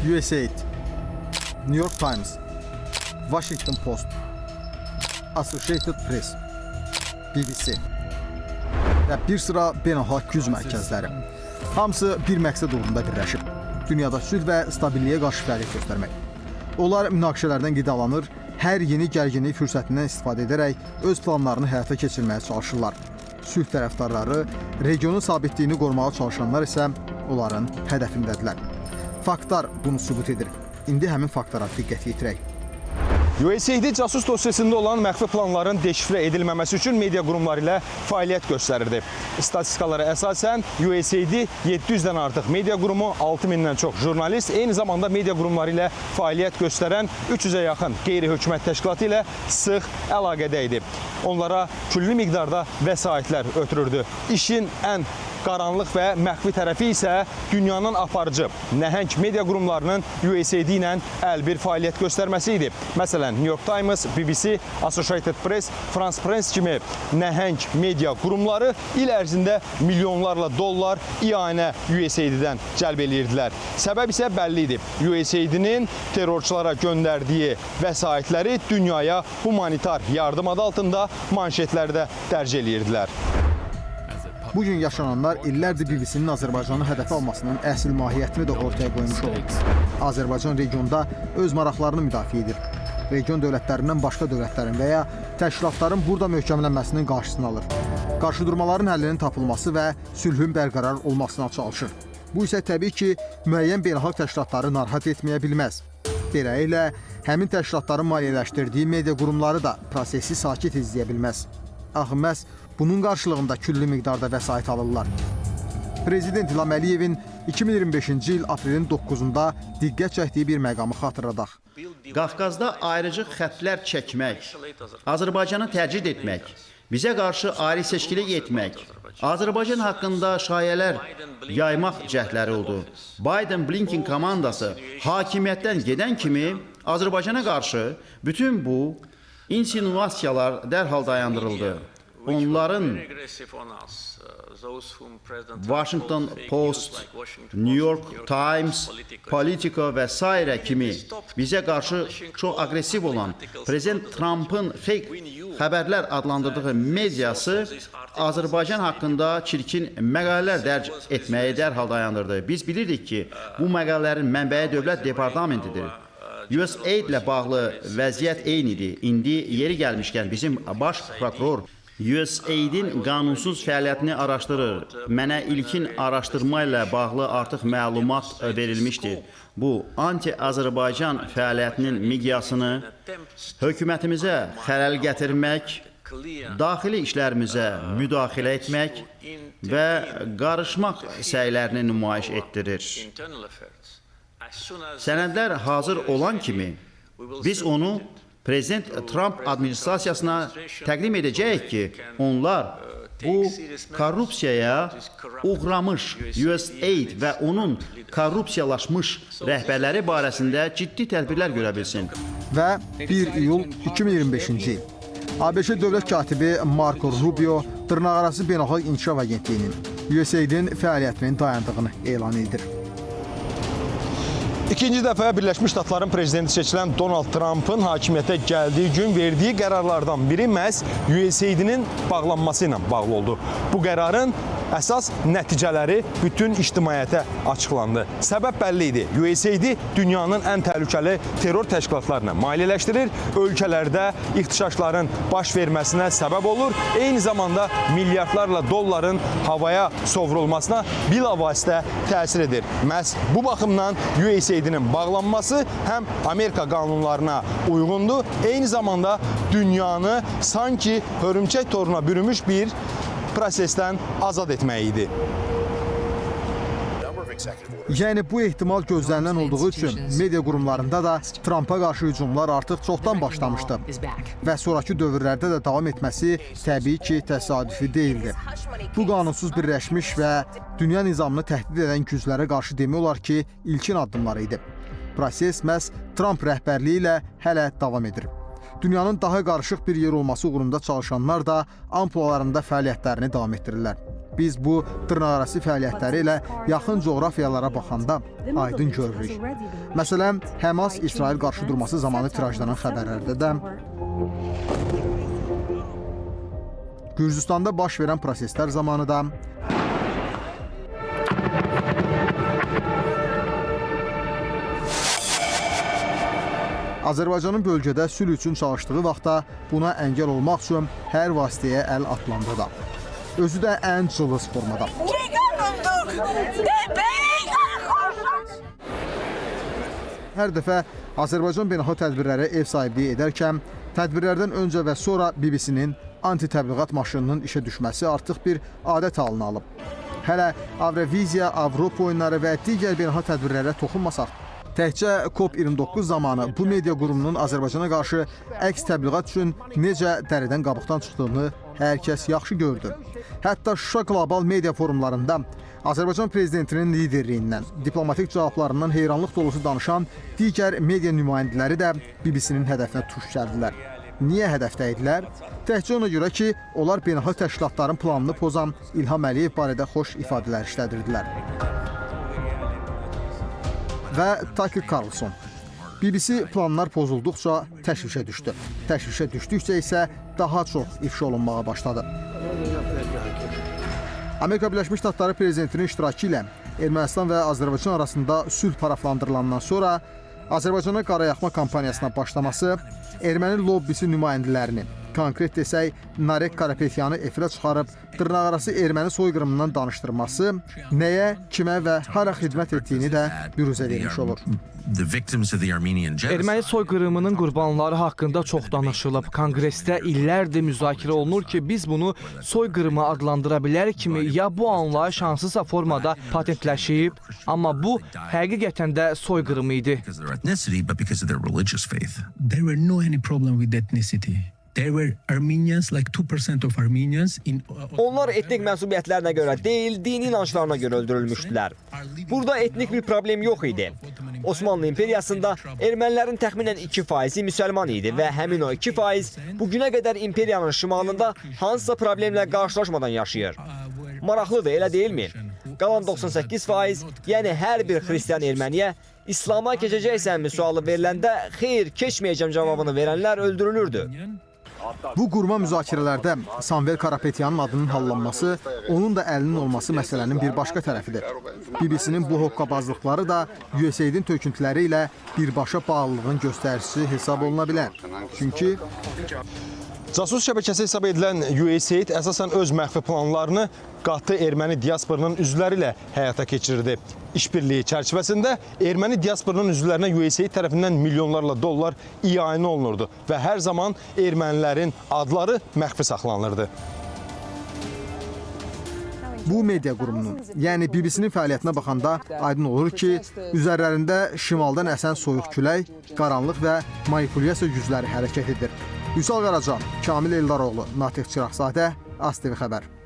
USAID, New York Times, Washington Post, Associated Press, BBC və bir sıra beynəlxalq güc mərkəzləri. Hamısı bir məqsəd uğrunda birləşib. Dünyada sülh və stabilliyə qarşı fəaliyyət göstərmək. Onlar münaqişələrdən qidalanır, hər yeni gərginlik fürsətindən istifadə edərək öz planlarını həyata keçirməyə çalışırlar. Sülh tərəfdarları, regionun sabitliyini qorumağa çalışanlar isə onların hədəfindədirlər. Faktlar bunu sübut edir. İndi həmin faktlara diqqət yetirək. USAID casus dosyasında olan məxfi planların deşifrə edilməməsi üçün media qurumları ilə fəaliyyət göstərirdi. Statistikalara əsasən USAID 700-dən artıq media qurumu, 6000-dən çox jurnalist, eyni zamanda media qurumları ilə fəaliyyət göstərən 300-ə yaxın qeyri-hökumət təşkilatı ilə sıx əlaqədə idi. Onlara külli miqdarda vəsaitlər ötürürdü. İşin ən qaranlıq və məxfi tərəfi isə dünyanın aparıcı, nəhəng media qurumlarının USAID ilə əlbir fəaliyyət göstərməsi idi. Məsələn, New York Times, BBC, Associated Press, France Press kimi nəhəng media qurumları il ərzində milyonlarla dollar ianə USAID-dən cəlb edirdilər. Səbəb isə bəlli idi. USAID-nin terrorçulara göndərdiyi vəsaitləri dünyaya humanitar yardım adı altında manşetlərdə dərc edirdilər. Bugün yaşananlar illərdir BBC-nin Azərbaycanı hədəfə almasının əsl mahiyyətini də ortaya qoymuş olur. Azərbaycan regionda öz maraqlarını müdafiə edir. Region dövlətlərindən başqa dövlətlərin və ya təşkilatların burada möhkəmlənməsinin qarşısını alır. Qarşıdurmaların həllinin tapılması və sülhün bərqərar olmasına çalışır. Bu isə təbii ki, müəyyən beynəlxalq təşkilatları narahat etməyə bilməz. Beləliklə, həmin təşkilatların maliyyələşdirdiyi media qurumları da prosesi sakit izləyə bilməz. Axı məhz bunun qarşılığında külli miqdarda vəsait alırlar. Prezident İlham Əliyevin 2025-ci il aprelin 9-da diqqət çəkdiyi bir məqamı xatırladaq. Qafqazda ayrıcı xəttlər çəkmək, Azərbaycanı təcrid etmək, bizə qarşı ayrı seçkilik etmək, Azərbaycan haqqında şayələr yaymaq cəhdləri oldu. Biden-Blinken komandası hakimiyyətdən gedən kimi Azərbaycana qarşı bütün bu insinuasiyalar dərhal dayandırıldı. Onların Washington Post, New York Times, Politico və s. kimi bizə qarşı çox aqressiv olan Prezident Trump'ın fake xəbərlər adlandırdığı mediası Azərbaycan haqqında çirkin məqalələr dərc etməyi dərhal dayandırdı. Biz bilirdik ki, bu məqalələrin mənbəyi Dövlət Departamentidir. USAID ilə bağlı vəziyyət eynidir. İndi yeri gəlmişkən bizim baş prokuror USAID-in qanunsuz fəaliyyətini araşdırır. Mənə ilkin araşdırma ilə bağlı artıq məlumat verilmişdir. Bu, anti-Azərbaycan fəaliyyətinin miqyasını hökumətimizə xələl gətirmək, daxili işlərimizə müdaxilə etmək və qarışmaq səylərini nümayiş etdirir. Sənədlər hazır olan kimi biz onu Prezident Trump administrasiyasına təqdim edəcəyik ki, onlar bu korrupsiyaya uğramış USAID və onun korrupsiyalaşmış rəhbərləri barəsində ciddi tədbirlər görə bilsin. Və 1 iyul 2025-ci il. ABŞ dövlət katibi Marco Rubio dırnaqarası beynəlxalq inkişaf agentliyinin USAID-in fəaliyyətinin dayandığını elan edir. İkinci dəfə Birləşmiş Ştatların prezidenti seçilən Donald Trump'ın hakimiyyətə gəldiyi gün verdiyi qərarlardan biri məhz USAID-nin bağlanması ilə bağlı oldu. Bu qərarın əsas nəticələri bütün ictimaiyyətə açıqlandı. Səbəb bəlli idi. USAID dünyanın ən təhlükəli terror təşkilatlarını maliyyələşdirir, ölkələrdə ixtişaşların baş verməsinə səbəb olur, eyni zamanda milyardlarla dolların havaya sovrulmasına bilavasitə təsir edir. Məhz bu baxımdan USAID-nin bağlanması həm Amerika qanunlarına uyğundur, eyni zamanda dünyanı sanki hörümçək toruna bürümüş bir prosesdən azad etmək idi. Yəni bu ehtimal gözlənilən olduğu üçün media qurumlarında da Trumpa qarşı hücumlar artıq çoxdan başlamışdı və sonrakı dövrlərdə də davam etməsi təbii ki, təsadüfi deyildi. Bu qanunsuz birləşmiş və dünya nizamını təhdid edən güclərə qarşı demək olar ki, ilkin addımlar idi. Proses məhz Trump rəhbərliyi ilə hələ davam edir. Dünyanın daha qarışıq bir yer olması uğrunda çalışanlar da ampulalarında fəaliyyətlərini davam etdirirlər. biz bu dırnaqarası fəaliyyətləri ilə yaxın coğrafiyalara baxanda aydın görürük. Məsələn, Həmas-İsrail qarşıdurması zamanı tirajlanan xəbərlərdə də, Gürcüstanda baş verən proseslər zamanı da, Azərbaycanın bölgədə sülh üçün çalışdığı vaxtda buna əngəl olmaq üçün hər vasitəyə əl atlandı da. Özü də ən cılız formada. Hər dəfə Azərbaycan beynəlxalq tədbirlərə ev sahibliyi edərkən, tədbirlərdən öncə və sonra BBC-nin anti-təbliğat maşınının işə düşməsi artıq bir adət halını alıb. Hələ Avroviziya, Avropa oyunları və digər beynəlxalq tədbirlərə toxunmasaq, təkcə COP29 zamanı bu media qurumunun Azərbaycana qarşı əks təbliğat üçün necə dəridən qabıqdan çıxdığını hər kəs yaxşı gördü. Hətta Şuşa qlobal media forumlarında Azərbaycan prezidentinin liderliyindən, diplomatik cavablarından heyranlıq dolusu danışan digər media nümayəndələri də BBC-nin hədəfinə tuş gəldilər. Niyə hədəfdə idilər? Təkcə ona görə ki, onlar beynəlxalq təşkilatların planını pozan İlham Əliyev barədə xoş ifadələr işlədirdilər. Və Tucker Carlson. BBC planlar pozulduqca təşvişə düşdü. Təşvişə düşdükcə isə daha çox ifşa olunmağa başladı. Amerika Birləşmiş Ştatları prezidentinin iştirakı ilə Ermənistan və Azərbaycan arasında sülh paraflandırılandan sonra Azərbaycana qarayaxma kampaniyasına başlaması erməni lobbisi nümayəndələrini, konkret desək, Narek Karapetyanı efirə çıxarıb dırnaqarası erməni soyqırımından danışdırması nəyə, kimə və hara xidmət etdiyini də büruzə vermiş olur. Erməni soyqırımının qurbanları haqqında çox danışılıb. Konqresdə illərdir müzakirə olunur ki, biz bunu soyqırımı adlandıra bilərik kimi ya bu anlayış hansısa formada patentləşib, amma bu həqiqətən də soyqırımı idi. There were no any problem with ethnicity. There were Armenians, like 2% of Armenians in... Onlar etnik mənsubiyyətlərinə görə deyil, dini inanclarına görə öldürülmüşdülər. Burada etnik bir problem yox idi. Osmanlı İmperiyasında ermənilərin təxminən 2% müsəlman idi və həmin o 2% bugünə qədər imperiyanın şimalında hansısa problemlə qarşılaşmadan yaşayır. Maraqlıdır, elə deyilmi? Qalan 98%, yəni hər bir xristian erməniyə İslama keçəcəksənmi sualı veriləndə xeyr, keçməyəcəm cavabını verənlər öldürülürdü. Bu qurma müzakirələrdə Samvel Karapetyanın adının hallanması, onun da əlinin olması məsələnin bir başqa tərəfidir. BBC-nin bu hoqqabazlıqları da USAID-in töküntüləri ilə birbaşa bağlılığın göstəricisi hesab oluna bilər. Çünki Casus şəbəkəsi hesab edilən USAID əsasən öz məxfi planlarını qatı erməni diasporunun üzvləri ilə həyata keçirirdi. İşbirliyi çərçivəsində erməni diasporunun üzvlərinə USAID tərəfindən milyonlarla dollar ianə olunurdu və hər zaman ermənilərin adları məxfi saxlanılırdı. bu media qurumunun, yəni BBC-nin fəaliyyətinə baxanda aydın olur ki, üzərlərində şimaldan əsən soyuq külək, qaranlıq və manipulyasiya gücləri hərəkət edir. Vüsal Qaracan, Kamil Eldaroğlu, Natiq Çıraqzadə, ASTV xəbər.